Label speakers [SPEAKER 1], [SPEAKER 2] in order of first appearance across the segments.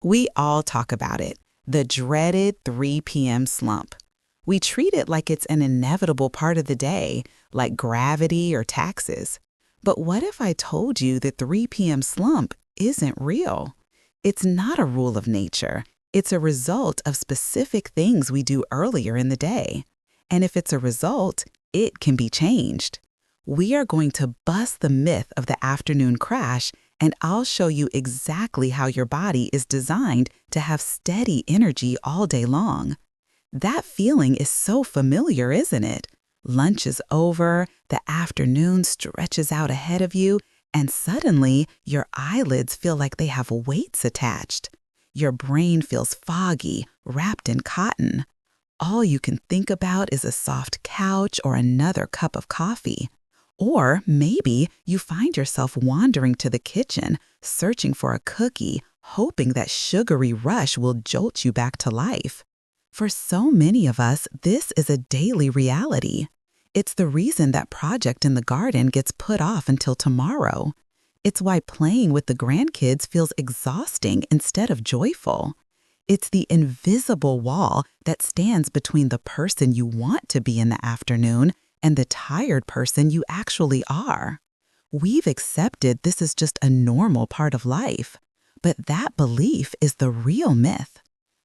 [SPEAKER 1] We all talk about it, the dreaded 3 p.m. slump. We treat it like it's an inevitable part of the day, like gravity or taxes. But what if I told you the 3 p.m. slump isn't real? It's not a rule of nature. It's a result of specific things we do earlier in the day. And if it's a result, it can be changed. We are going to bust the myth of the afternoon crash, and I'll show you exactly how your body is designed to have steady energy all day long. That feeling is so familiar, isn't it? Lunch is over, the afternoon stretches out ahead of you, and suddenly your eyelids feel like they have weights attached. Your brain feels foggy, wrapped in cotton. All you can think about is a soft couch or another cup of coffee. Or maybe you find yourself wandering to the kitchen, searching for a cookie, hoping that sugary rush will jolt you back to life. For so many of us, this is a daily reality. It's the reason that project in the garden gets put off until tomorrow. It's why playing with the grandkids feels exhausting instead of joyful. It's the invisible wall that stands between the person you want to be in the afternoon and the tired person you actually are. We've accepted this is just a normal part of life, but that belief is the real myth.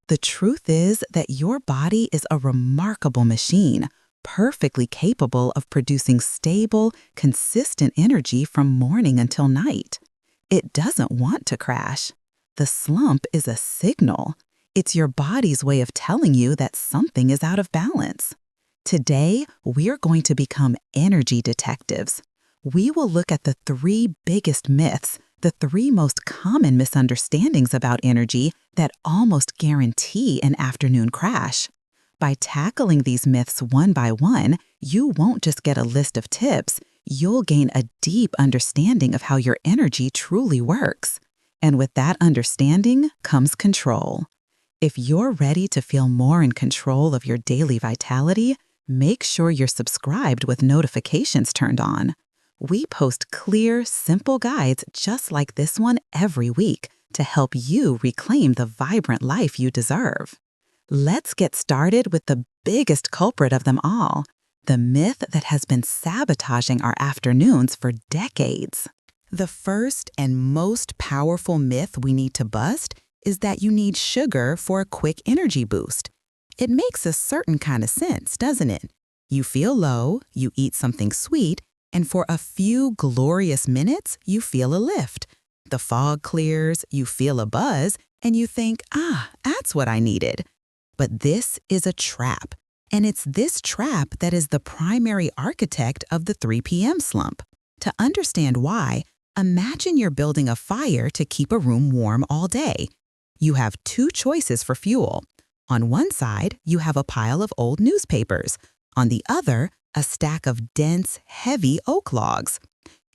[SPEAKER 1] The truth is that your body is a remarkable machine, perfectly capable of producing stable, consistent energy from morning until night. It doesn't want to crash. The slump is a signal. It's your body's way of telling you that something is out of balance. Today, we're going to become energy detectives. We will look at the 3 biggest myths, the 3 most common misunderstandings about energy that almost guarantee an afternoon crash. By tackling these myths one by one, you won't just get a list of tips, you'll gain a deep understanding of how your energy truly works. And with that understanding comes control. If you're ready to feel more in control of your daily vitality, make sure you're subscribed with notifications turned on. We post clear, simple guides just like this one every week to help you reclaim the vibrant life you deserve. Let's get started with the biggest culprit of them all, the myth that has been sabotaging our afternoons for decades. The first and most powerful myth we need to bust is that you need sugar for a quick energy boost. It makes a certain kind of sense, doesn't it? You feel low, you eat something sweet, and for a few glorious minutes, you feel a lift. The fog clears, you feel a buzz, and you think, that's what I needed. But this is a trap, and it's this trap that is the primary architect of the 3 p.m. slump. To understand why, imagine you're building a fire to keep a room warm all day. You have 2 choices for fuel. On one side, you have a pile of old newspapers. On the other, a stack of dense, heavy oak logs.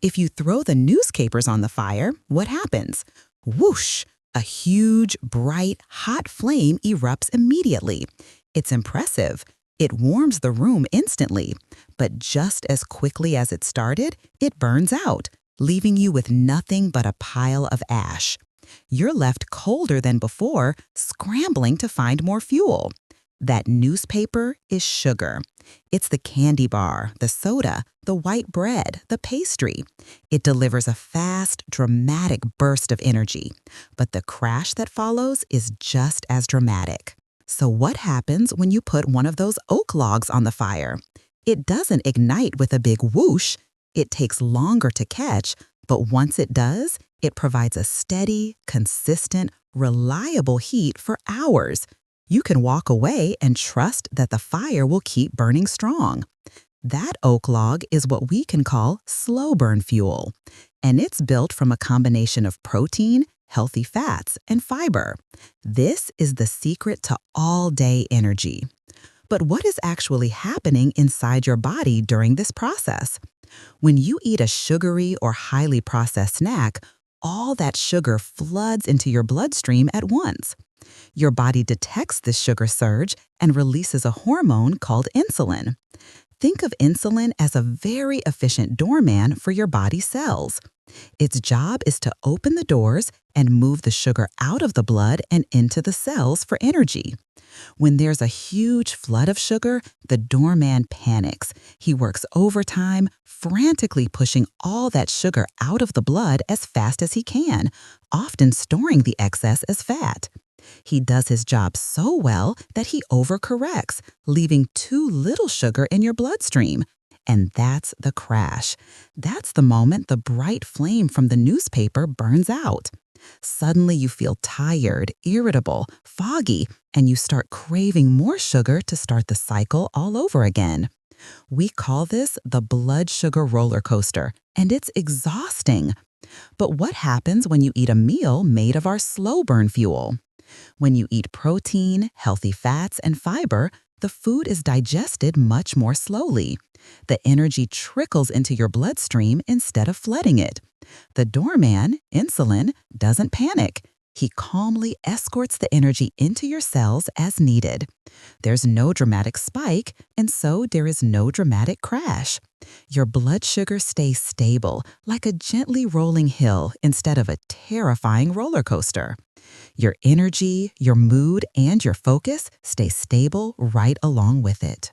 [SPEAKER 1] If you throw the newspapers on the fire, what happens? Whoosh! A huge, bright, hot flame erupts immediately. It's impressive. It warms the room instantly. But just as quickly as it started, it burns out, leaving you with nothing but a pile of ash. You're left colder than before, scrambling to find more fuel. That newspaper is sugar. It's the candy bar, the soda, the white bread, the pastry. It delivers a fast, dramatic burst of energy. But the crash that follows is just as dramatic. So what happens when you put one of those oak logs on the fire? It doesn't ignite with a big whoosh. It takes longer to catch, but once it does, it provides a steady, consistent, reliable heat for hours. You can walk away and trust that the fire will keep burning strong. That oak log is what we can call slow burn fuel, and it's built from a combination of protein, healthy fats, and fiber. This is the secret to all-day energy. But what is actually happening inside your body during this process? When you eat a sugary or highly processed snack, all that sugar floods into your bloodstream at once. Your body detects this sugar surge and releases a hormone called insulin. Think of insulin as a very efficient doorman for your body's cells. Its job is to open the doors and move the sugar out of the blood and into the cells for energy. When there's a huge flood of sugar, the doorman panics. He works overtime, frantically pushing all that sugar out of the blood as fast as he can, often storing the excess as fat. He does his job so well that he overcorrects, leaving too little sugar in your bloodstream. And that's the crash. That's the moment the bright flame from the newspaper burns out. Suddenly you feel tired, irritable, foggy, and you start craving more sugar to start the cycle all over again. We call this the blood sugar roller coaster, and it's exhausting. But what happens when you eat a meal made of our slow burn fuel? When you eat protein, healthy fats, and fiber, the food is digested much more slowly. The energy trickles into your bloodstream instead of flooding it. The doorman, insulin, doesn't panic. He calmly escorts the energy into your cells as needed. There's no dramatic spike, and so there is no dramatic crash. Your blood sugar stays stable, like a gently rolling hill instead of a terrifying roller coaster. Your energy, your mood, and your focus stay stable right along with it.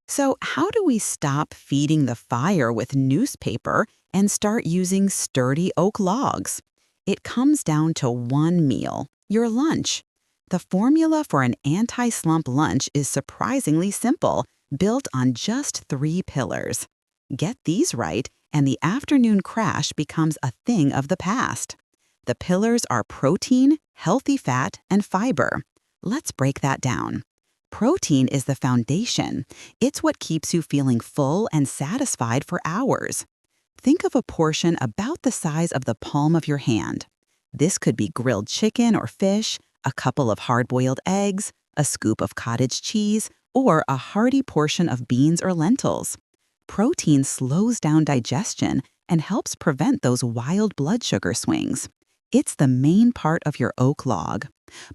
[SPEAKER 1] So, how do we stop feeding the fire with newspaper and start using sturdy oak logs? It comes down to one meal, your lunch. The formula for an anti-slump lunch is surprisingly simple, built on just 3 pillars. Get these right, and the afternoon crash becomes a thing of the past. The pillars are protein, healthy fat, and fiber. Let's break that down. Protein is the foundation. It's what keeps you feeling full and satisfied for hours. Think of a portion about the size of the palm of your hand. This could be grilled chicken or fish, a couple of hard-boiled eggs, a scoop of cottage cheese, or a hearty portion of beans or lentils. Protein slows down digestion and helps prevent those wild blood sugar swings. It's the main part of your oak log.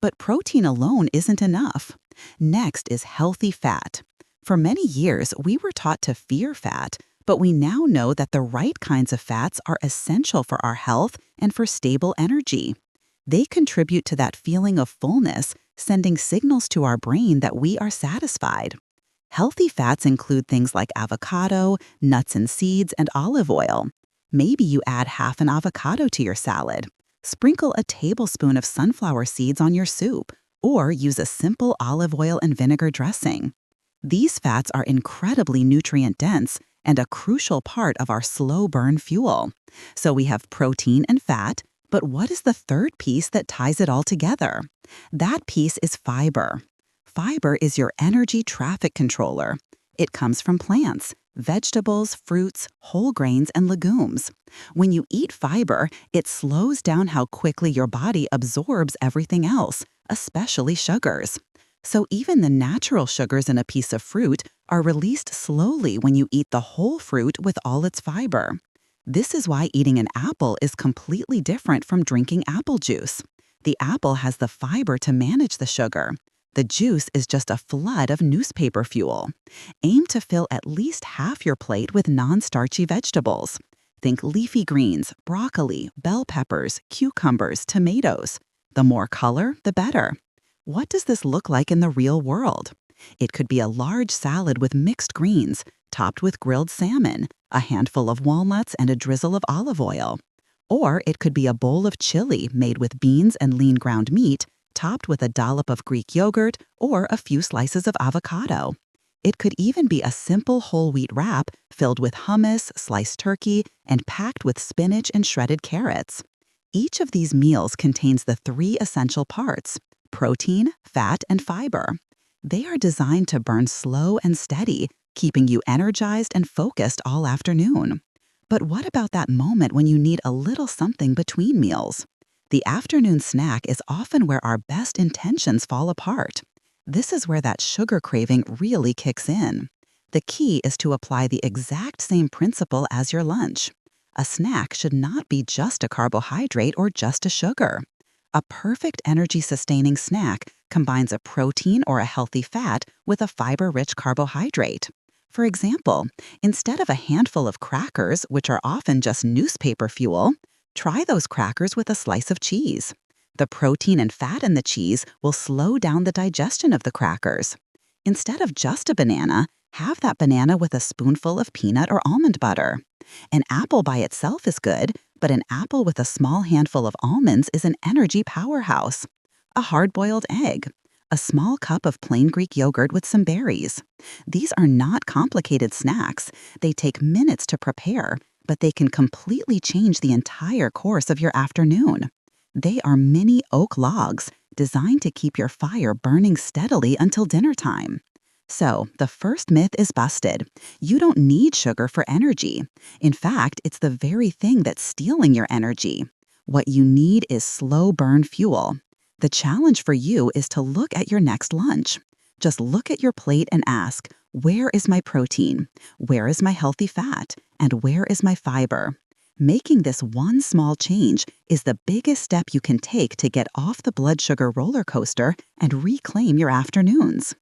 [SPEAKER 1] But protein alone isn't enough. Next is healthy fat. For many years, we were taught to fear fat, but we now know that the right kinds of fats are essential for our health and for stable energy. They contribute to that feeling of fullness, sending signals to our brain that we are satisfied. Healthy fats include things like avocado, nuts and seeds, and olive oil. Maybe you add half an avocado to your salad. Sprinkle a tablespoon of sunflower seeds on your soup, or use a simple olive oil and vinegar dressing. These fats are incredibly nutrient-dense and a crucial part of our slow-burn fuel. So we have protein and fat, but what is the third piece that ties it all together? That piece is fiber. Fiber is your energy traffic controller. It comes from plants, vegetables, fruits, whole grains, and legumes. When you eat fiber, it slows down how quickly your body absorbs everything else, especially sugars. So even the natural sugars in a piece of fruit are released slowly when you eat the whole fruit with all its fiber. This is why eating an apple is completely different from drinking apple juice. The apple has the fiber to manage the sugar. The juice is just a flood of newspaper fuel. Aim to fill at least half your plate with non-starchy vegetables. Think leafy greens, broccoli, bell peppers, cucumbers, tomatoes. The more color, the better. What does this look like in the real world? It could be a large salad with mixed greens, topped with grilled salmon, a handful of walnuts, and a drizzle of olive oil. Or it could be a bowl of chili made with beans and lean ground meat, topped with a dollop of Greek yogurt or a few slices of avocado. It could even be a simple whole wheat wrap filled with hummus, sliced turkey, and packed with spinach and shredded carrots. Each of these meals contains the 3 essential parts: protein, fat, and fiber. They are designed to burn slow and steady, keeping you energized and focused all afternoon. But what about that moment when you need a little something between meals? The afternoon snack is often where our best intentions fall apart. This is where that sugar craving really kicks in. The key is to apply the exact same principle as your lunch. A snack should not be just a carbohydrate or just a sugar. A perfect energy-sustaining snack combines a protein or a healthy fat with a fiber-rich carbohydrate. For example, instead of a handful of crackers, which are often just newspaper fuel, try those crackers with a slice of cheese. The protein and fat in the cheese will slow down the digestion of the crackers. Instead of just a banana, have that banana with a spoonful of peanut or almond butter. An apple by itself is good, but an apple with a small handful of almonds is an energy powerhouse. A hard-boiled egg. A small cup of plain Greek yogurt with some berries. These are not complicated snacks. They take minutes to prepare, but they can completely change the entire course of your afternoon. They are mini oak logs designed to keep your fire burning steadily until dinner time. So, the first myth is busted. You don't need sugar for energy. In fact, it's the very thing that's stealing your energy. What you need is slow burn fuel. The challenge for you is to look at your next lunch. Just look at your plate and ask, where is my protein? Where is my healthy fat? And where is my fiber? Making this one small change is the biggest step you can take to get off the blood sugar roller coaster and reclaim your afternoons.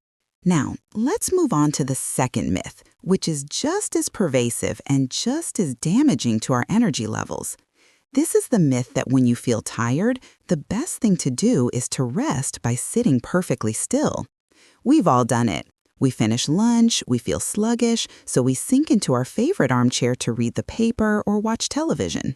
[SPEAKER 1] Now, let's move on to the second myth, which is just as pervasive and just as damaging to our energy levels. This is the myth that when you feel tired, the best thing to do is to rest by sitting perfectly still. We've all done it. We finish lunch, we feel sluggish, so we sink into our favorite armchair to read the paper or watch television.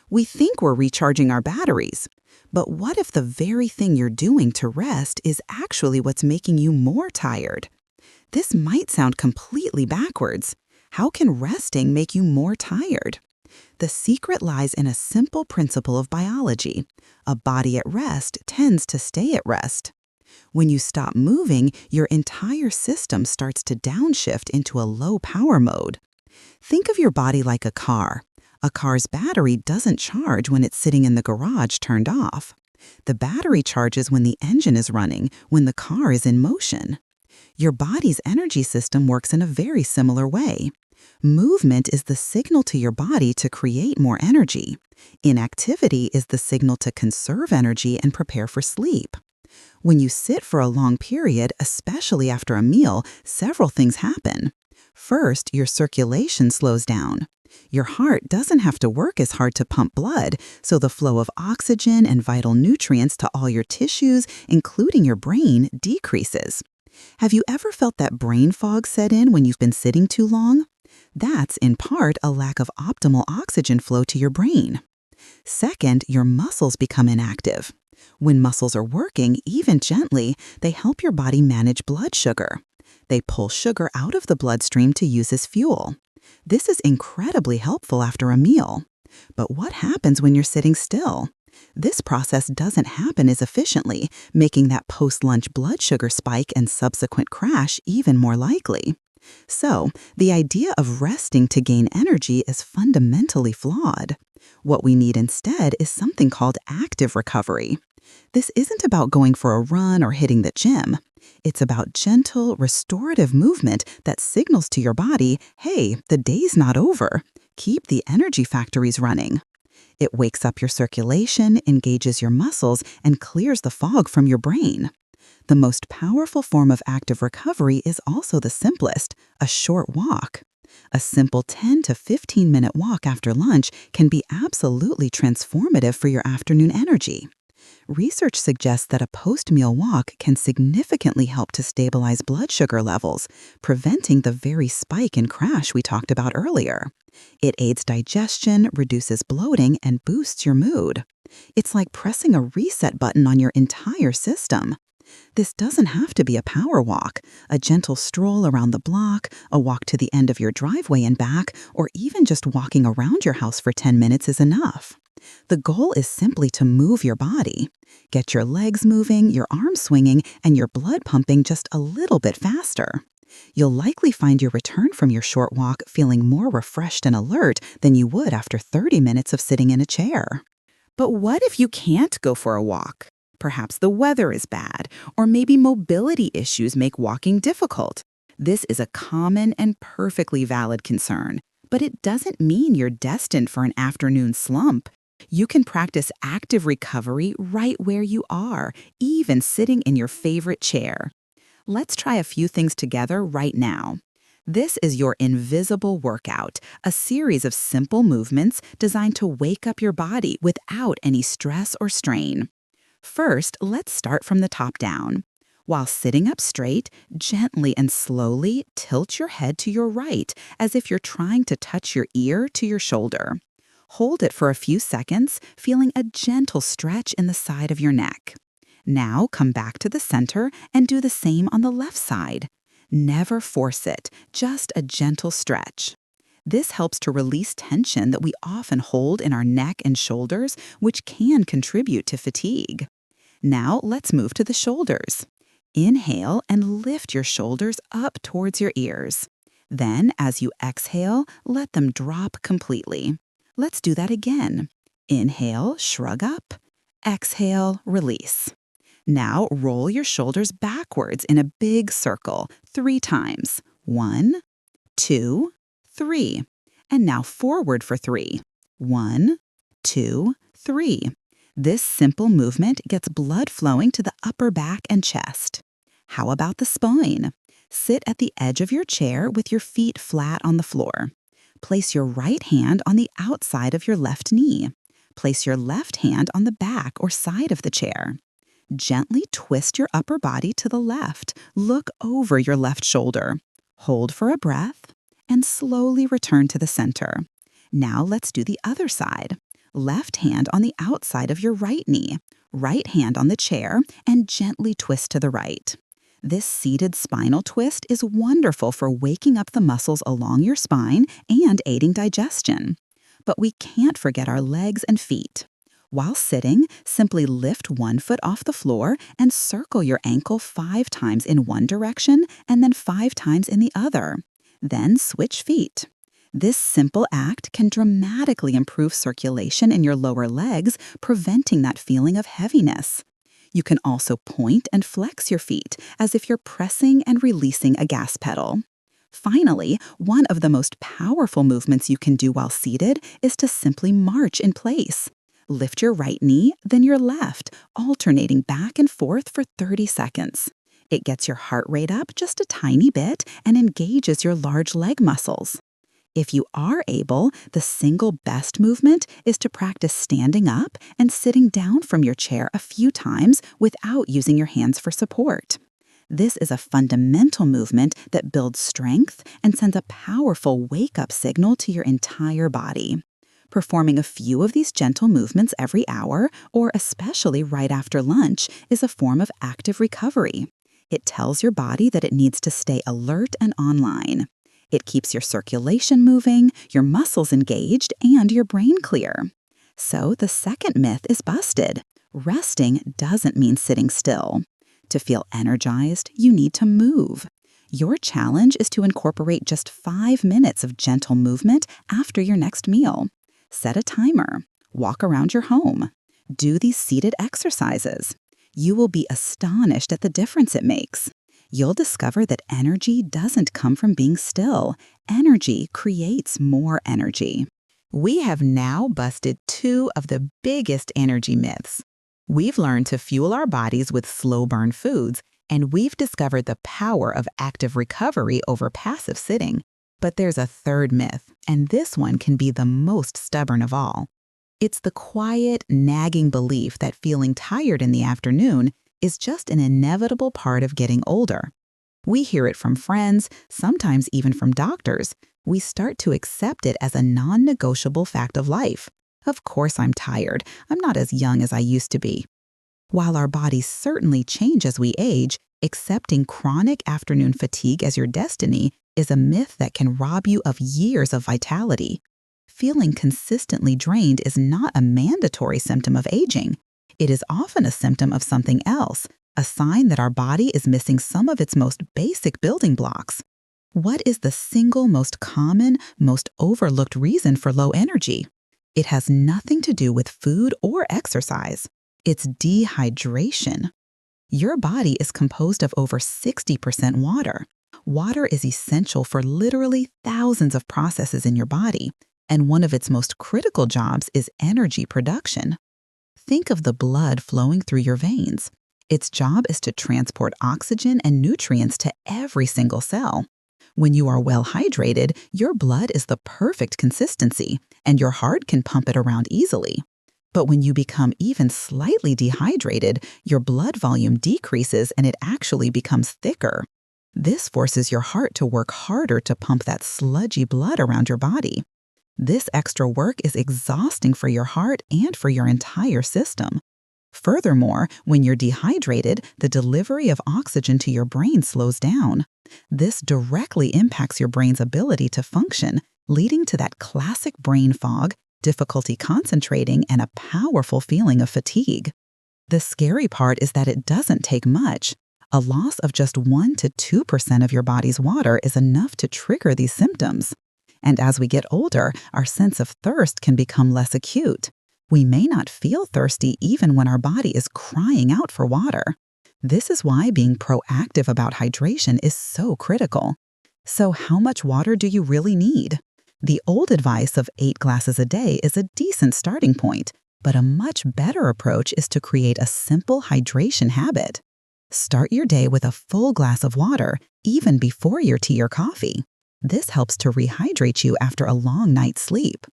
[SPEAKER 1] We think we're recharging our batteries. But what if the very thing you're doing to rest is actually what's making you more tired? This might sound completely backwards. How can resting make you more tired? The secret lies in a simple principle of biology. A body at rest tends to stay at rest. When you stop moving, your entire system starts to downshift into a low power mode. Think of your body like a car. A car's battery doesn't charge when it's sitting in the garage turned off. The battery charges when the engine is running, when the car is in motion. Your body's energy system works in a very similar way. Movement is the signal to your body to create more energy. Inactivity is the signal to conserve energy and prepare for sleep. When you sit for a long period, especially after a meal, several things happen. First, your circulation slows down. Your heart doesn't have to work as hard to pump blood, so the flow of oxygen and vital nutrients to all your tissues, including your brain, decreases. Have you ever felt that brain fog set in when you've been sitting too long? That's, in part, a lack of optimal oxygen flow to your brain. Second, your muscles become inactive. When muscles are working, even gently, they help your body manage blood sugar. They pull sugar out of the bloodstream to use as fuel. This is incredibly helpful after a meal. But what happens when you're sitting still? This process doesn't happen as efficiently, making that post-lunch blood sugar spike and subsequent crash even more likely. So, the idea of resting to gain energy is fundamentally flawed. What we need instead is something called active recovery. This isn't about going for a run or hitting the gym. It's about gentle, restorative movement that signals to your body, hey, the day's not over. Keep the energy factories running. It wakes up your circulation, engages your muscles, and clears the fog from your brain. The most powerful form of active recovery is also the simplest, a short walk. A simple 10 to 15-minute walk after lunch can be absolutely transformative for your afternoon energy. Research suggests that a post-meal walk can significantly help to stabilize blood sugar levels, preventing the very spike and crash we talked about earlier. It aids digestion, reduces bloating, and boosts your mood. It's like pressing a reset button on your entire system. This doesn't have to be a power walk. A gentle stroll around the block, a walk to the end of your driveway and back, or even just walking around your house for 10 minutes is enough. The goal is simply to move your body. Get your legs moving, your arms swinging, and your blood pumping just a little bit faster. You'll likely find your return from your short walk feeling more refreshed and alert than you would after 30 minutes of sitting in a chair. But what if you can't go for a walk? Perhaps the weather is bad, or maybe mobility issues make walking difficult. This is a common and perfectly valid concern, but it doesn't mean you're destined for an afternoon slump. You can practice active recovery right where you are, even sitting in your favorite chair. Let's try a few things together right now. This is your invisible workout, a series of simple movements designed to wake up your body without any stress or strain. First, let's start from the top down. While sitting up straight, gently and slowly tilt your head to your right as if you're trying to touch your ear to your shoulder. Hold it for a few seconds, feeling a gentle stretch in the side of your neck. Now come back to the center and do the same on the left side. Never force it, just a gentle stretch. This helps to release tension that we often hold in our neck and shoulders, which can contribute to fatigue. Now let's move to the shoulders. Inhale and lift your shoulders up towards your ears. Then, as you exhale, let them drop completely. Let's do that again. Inhale, shrug up. Exhale, release. Now roll your shoulders backwards in a big circle 3 times. 1, 2, 3. And now forward for 3. 1, 2, 3. This simple movement gets blood flowing to the upper back and chest. How about the spine? Sit at the edge of your chair with your feet flat on the floor. Place your right hand on the outside of your left knee. Place your left hand on the back or side of the chair. Gently twist your upper body to the left. Look over your left shoulder. Hold for a breath and slowly return to the center. Now let's do the other side. Left hand on the outside of your right knee. Right hand on the chair and gently twist to the right. This seated spinal twist is wonderful for waking up the muscles along your spine and aiding digestion. But we can't forget our legs and feet. While sitting, simply lift one foot off the floor and circle your ankle 5 times in one direction and then 5 times in the other. Then switch feet. This simple act can dramatically improve circulation in your lower legs, preventing that feeling of heaviness. You can also point and flex your feet as if you're pressing and releasing a gas pedal. Finally, one of the most powerful movements you can do while seated is to simply march in place. Lift your right knee, then your left, alternating back and forth for 30 seconds. It gets your heart rate up just a tiny bit and engages your large leg muscles. If you are able, the single best movement is to practice standing up and sitting down from your chair a few times without using your hands for support. This is a fundamental movement that builds strength and sends a powerful wake-up signal to your entire body. Performing a few of these gentle movements every hour, or especially right after lunch, is a form of active recovery. It tells your body that it needs to stay alert and online. It keeps your circulation moving, your muscles engaged, and your brain clear. So the second myth is busted. Resting doesn't mean sitting still. To feel energized, you need to move. Your challenge is to incorporate just 5 minutes of gentle movement after your next meal. Set a timer. Walk around your home. Do these seated exercises. You will be astonished at the difference it makes. You'll discover that energy doesn't come from being still. Energy creates more energy. We have now busted 2 of the biggest energy myths. We've learned to fuel our bodies with slow-burn foods, and we've discovered the power of active recovery over passive sitting. But there's a third myth, and this one can be the most stubborn of all. It's the quiet, nagging belief that feeling tired in the afternoon is just an inevitable part of getting older. We hear it from friends, sometimes even from doctors. We start to accept it as a non-negotiable fact of life. Of course I'm tired. I'm not as young as I used to be. While our bodies certainly change as we age, accepting chronic afternoon fatigue as your destiny is a myth that can rob you of years of vitality. Feeling consistently drained is not a mandatory symptom of aging. It is often a symptom of something else, a sign that our body is missing some of its most basic building blocks. What is the single most common, most overlooked reason for low energy? It has nothing to do with food or exercise. It's dehydration. Your body is composed of over 60% water. Water is essential for literally thousands of processes in your body, and one of its most critical jobs is energy production. Think of the blood flowing through your veins. Its job is to transport oxygen and nutrients to every single cell. When you are well hydrated, your blood is the perfect consistency, and your heart can pump it around easily. But when you become even slightly dehydrated, your blood volume decreases and it actually becomes thicker. This forces your heart to work harder to pump that sludgy blood around your body. This extra work is exhausting for your heart and for your entire system. Furthermore, when you're dehydrated, the delivery of oxygen to your brain slows down. This directly impacts your brain's ability to function, leading to that classic brain fog, difficulty concentrating, and a powerful feeling of fatigue. The scary part is that it doesn't take much. A loss of just 1 to 2% of your body's water is enough to trigger these symptoms. And as we get older, our sense of thirst can become less acute. We may not feel thirsty even when our body is crying out for water. This is why being proactive about hydration is so critical. So how much water do you really need? The old advice of 8 glasses a day is a decent starting point, but a much better approach is to create a simple hydration habit. Start your day with a full glass of water, even before your tea or coffee. This helps to rehydrate you after a long night's sleep.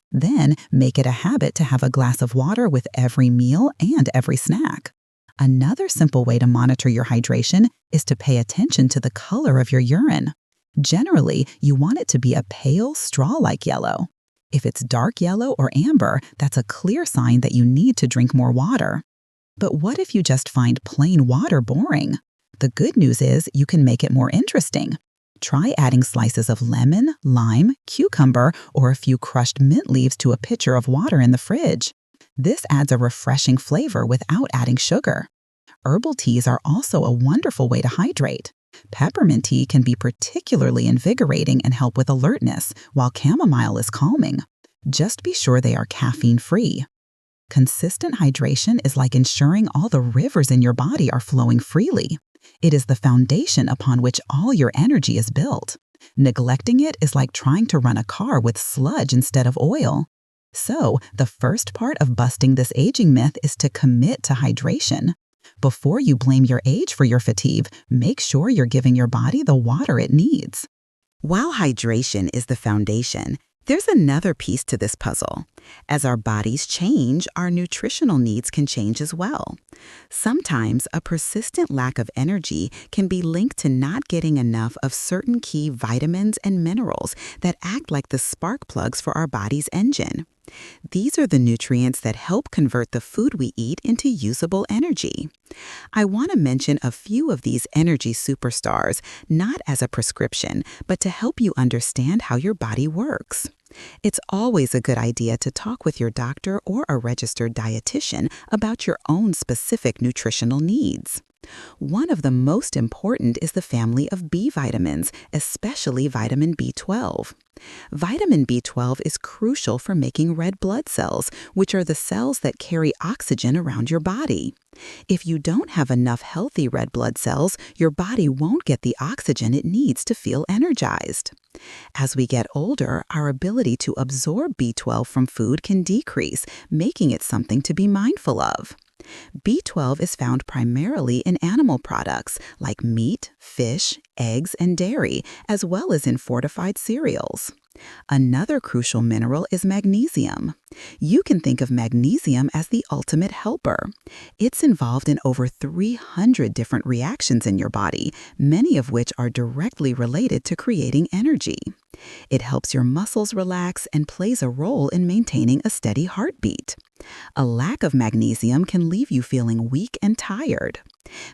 [SPEAKER 1] Then, make it a habit to have a glass of water with every meal and every snack. Another simple way to monitor your hydration is to pay attention to the color of your urine. Generally, you want it to be a pale, straw-like yellow. If it's dark yellow or amber, that's a clear sign that you need to drink more water. But what if you just find plain water boring? The good news is you can make it more interesting. Try adding slices of lemon, lime, cucumber, or a few crushed mint leaves to a pitcher of water in the fridge. This adds a refreshing flavor without adding sugar. Herbal teas are also a wonderful way to hydrate. Peppermint tea can be particularly invigorating and help with alertness, while chamomile is calming. Just be sure they are caffeine-free. Consistent hydration is like ensuring all the rivers in your body are flowing freely. It is the foundation upon which all your energy is built. Neglecting it is like trying to run a car with sludge instead of oil. So, the first part of busting this aging myth is to commit to hydration. Before you blame your age for your fatigue, make sure you're giving your body the water it needs. While hydration is the foundation, there's another piece to this puzzle. As our bodies change, our nutritional needs can change as well. Sometimes a persistent lack of energy can be linked to not getting enough of certain key vitamins and minerals that act like the spark plugs for our body's engine. These are the nutrients that help convert the food we eat into usable energy. I want to mention a few of these energy superstars, not as a prescription, but to help you understand how your body works. It's always a good idea to talk with your doctor or a registered dietitian about your own specific nutritional needs. One of the most important is the family of B vitamins, especially vitamin B12. Vitamin B12 is crucial for making red blood cells, which are the cells that carry oxygen around your body. If you don't have enough healthy red blood cells, your body won't get the oxygen it needs to feel energized. As we get older, our ability to absorb B12 from food can decrease, making it something to be mindful of. B12 is found primarily in animal products like meat, fish, eggs, and dairy, as well as in fortified cereals. Another crucial mineral is magnesium. You can think of magnesium as the ultimate helper. It's involved in over 300 different reactions in your body, many of which are directly related to creating energy. It helps your muscles relax and plays a role in maintaining a steady heartbeat. A lack of magnesium can leave you feeling weak and tired.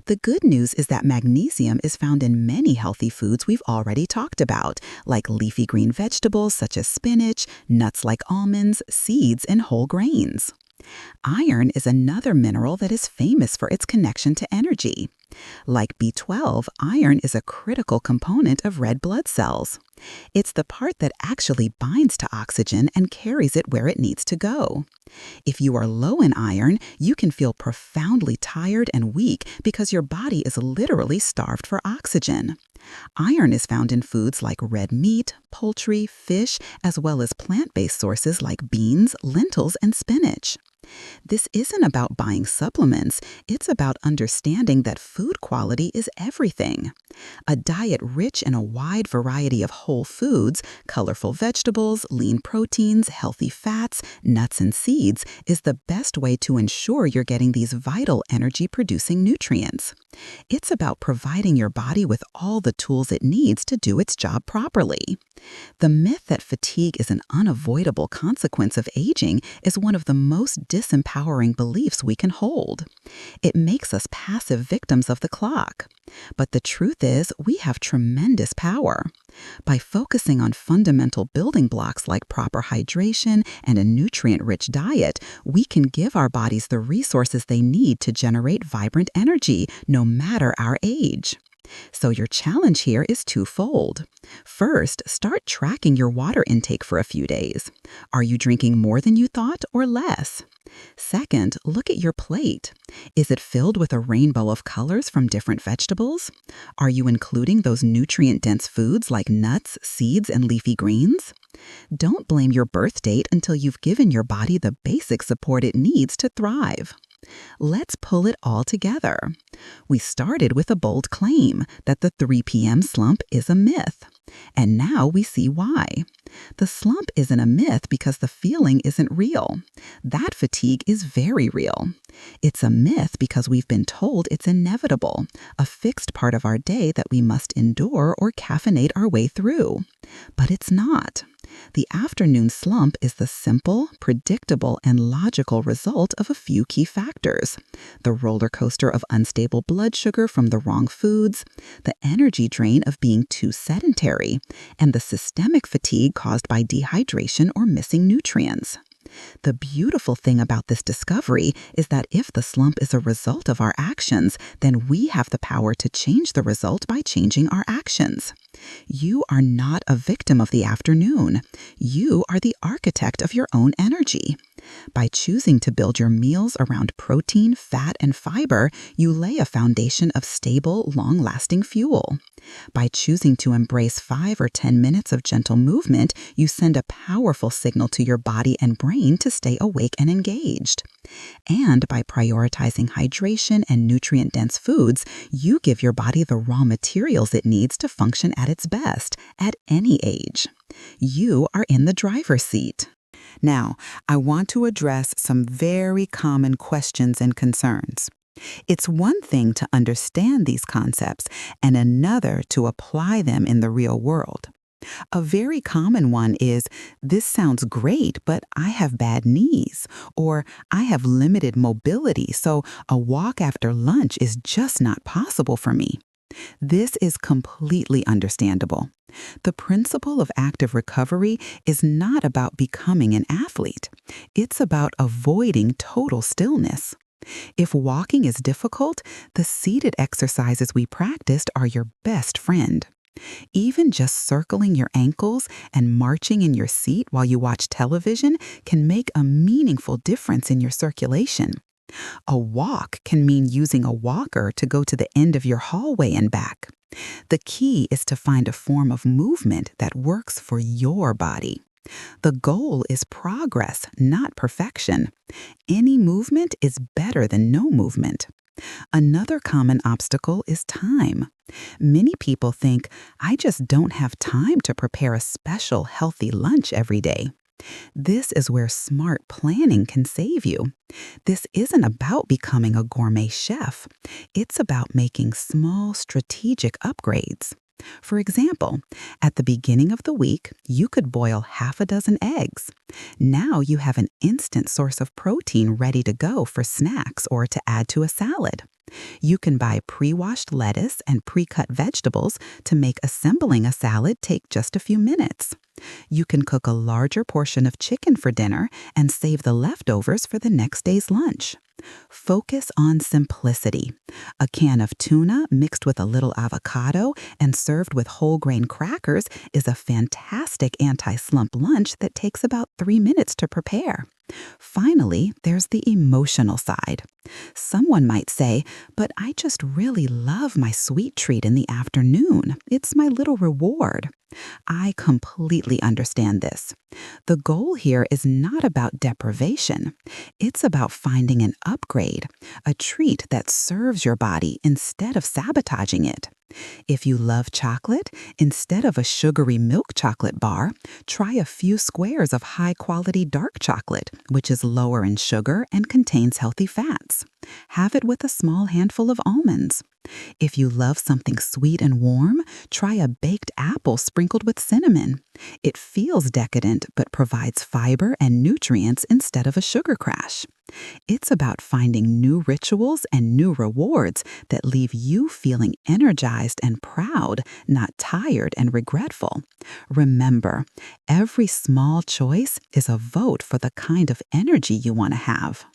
[SPEAKER 1] The good news is that magnesium is found in many healthy foods we've already talked about, like leafy green vegetables such as spinach, nuts like almonds, seeds, and whole grains. Iron is another mineral that is famous for its connection to energy. Like B12, iron is a critical component of red blood cells. It's the part that actually binds to oxygen and carries it where it needs to go. If you are low in iron, you can feel profoundly tired and weak because your body is literally starved for oxygen. Iron is found in foods like red meat, poultry, fish, as well as plant-based sources like beans, lentils, and spinach. This isn't about buying supplements, it's about understanding that food quality is everything. A diet rich in a wide variety of whole foods, colorful vegetables, lean proteins, healthy fats, nuts, and seeds is the best way to ensure you're getting these vital energy-producing nutrients. It's about providing your body with all the tools it needs to do its job properly. The myth that fatigue is an unavoidable consequence of aging is one of the most disempowering beliefs we can hold. It makes us passive victims of the clock. But the truth is, we have tremendous power. By focusing on fundamental building blocks like proper hydration and a nutrient-rich diet, we can give our bodies the resources they need to generate vibrant energy, no matter our age. So your challenge here is twofold. First, start tracking your water intake for a few days. Are you drinking more than you thought or less? Second, look at your plate. Is it filled with a rainbow of colors from different vegetables? Are you including those nutrient-dense foods like nuts, seeds, and leafy greens? Don't blame your birth date until you've given your body the basic support it needs to thrive. Let's pull it all together. We started with a bold claim that the 3 p.m. slump is a myth. And now we see why. The slump isn't a myth because the feeling isn't real. That fatigue is very real. It's a myth because we've been told it's inevitable, a fixed part of our day that we must endure or caffeinate our way through. But it's not. The afternoon slump is the simple, predictable, and logical result of a few key factors: the roller coaster of unstable blood sugar from the wrong foods, the energy drain of being too sedentary, and the systemic fatigue caused by dehydration or missing nutrients. The beautiful thing about this discovery is that if the slump is a result of our actions, then we have the power to change the result by changing our actions. You are not a victim of the afternoon. You are the architect of your own energy. By choosing to build your meals around protein, fat, and fiber, you lay a foundation of stable, long-lasting fuel. By choosing to embrace 5 or 10 minutes of gentle movement, you send a powerful signal to your body and brain to stay awake and engaged. And by prioritizing hydration and nutrient-dense foods, you give your body the raw materials it needs to function at its best, at any age. You are in the driver's seat. Now, I want to address some very common questions and concerns. It's one thing to understand these concepts and another to apply them in the real world. A very common one is, "This sounds great, but I have bad knees," or "I have limited mobility, so a walk after lunch is just not possible for me." This is completely understandable. The principle of active recovery is not about becoming an athlete. It's about avoiding total stillness. If walking is difficult, the seated exercises we practiced are your best friend. Even just circling your ankles and marching in your seat while you watch television can make a meaningful difference in your circulation. A walk can mean using a walker to go to the end of your hallway and back. The key is to find a form of movement that works for your body. The goal is progress, not perfection. Any movement is better than no movement. Another common obstacle is time. Many people think, "I just don't have time to prepare a special healthy lunch every day." This is where smart planning can save you. This isn't about becoming a gourmet chef. It's about making small, strategic upgrades. For example, at the beginning of the week, you could boil half a dozen eggs. Now you have an instant source of protein ready to go for snacks or to add to a salad. You can buy pre-washed lettuce and pre-cut vegetables to make assembling a salad take just a few minutes. You can cook a larger portion of chicken for dinner and save the leftovers for the next day's lunch. Focus on simplicity. A can of tuna mixed with a little avocado and served with whole grain crackers is a fantastic anti-slump lunch that takes about 3 minutes to prepare. Finally, there's the emotional side. Someone might say, "But I just really love my sweet treat in the afternoon. It's my little reward." I completely understand this. The goal here is not about deprivation. It's about finding an upgrade, a treat that serves your body instead of sabotaging it. If you love chocolate, instead of a sugary milk chocolate bar, try a few squares of high-quality dark chocolate, which is lower in sugar and contains healthy fats. Have it with a small handful of almonds. If you love something sweet and warm, try a baked apple sprinkled with cinnamon. It feels decadent but provides fiber and nutrients instead of a sugar crash. It's about finding new rituals and new rewards that leave you feeling energized and proud, not tired and regretful. Remember, every small choice is a vote for the kind of energy you want to have.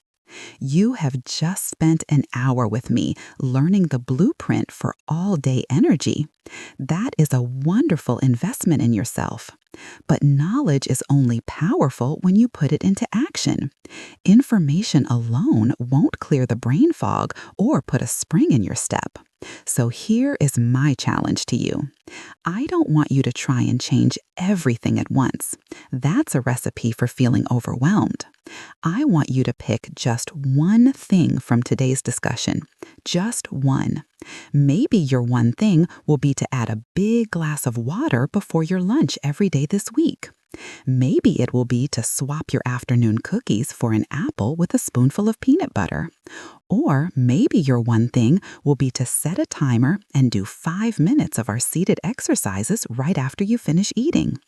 [SPEAKER 1] You have just spent an hour with me learning the blueprint for all-day energy. That is a wonderful investment in yourself. But knowledge is only powerful when you put it into action. Information alone won't clear the brain fog or put a spring in your step. So here is my challenge to you. I don't want you to try and change everything at once. That's a recipe for feeling overwhelmed. I want you to pick just one thing from today's discussion. Just one. Maybe your one thing will be to add a big glass of water before your lunch every day this week. Maybe it will be to swap your afternoon cookies for an apple with a spoonful of peanut butter. Or maybe your one thing will be to set a timer and do 5 minutes of our seated exercises right after you finish eating.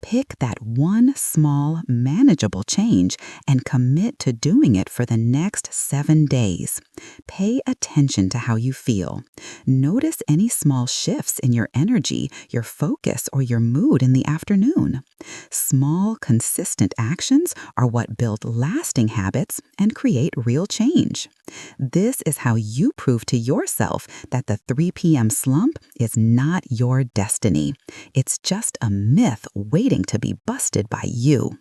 [SPEAKER 1] Pick that one small, manageable change and commit to doing it for the next 7 days. Pay attention to how you feel. Notice any small shifts in your energy, your focus, or your mood in the afternoon. Small, consistent actions are what build lasting habits and create real change. This is how you prove to yourself that the 3 p.m. slump is not your destiny. It's just a myth waiting to be busted by you.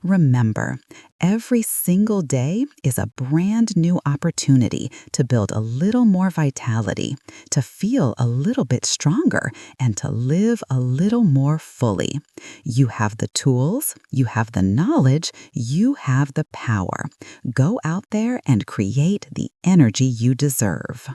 [SPEAKER 1] Remember, every single day is a brand new opportunity to build a little more vitality, to feel a little bit stronger, and to live a little more fully. You have the tools, you have the knowledge, you have the power. Go out there and create the energy you deserve.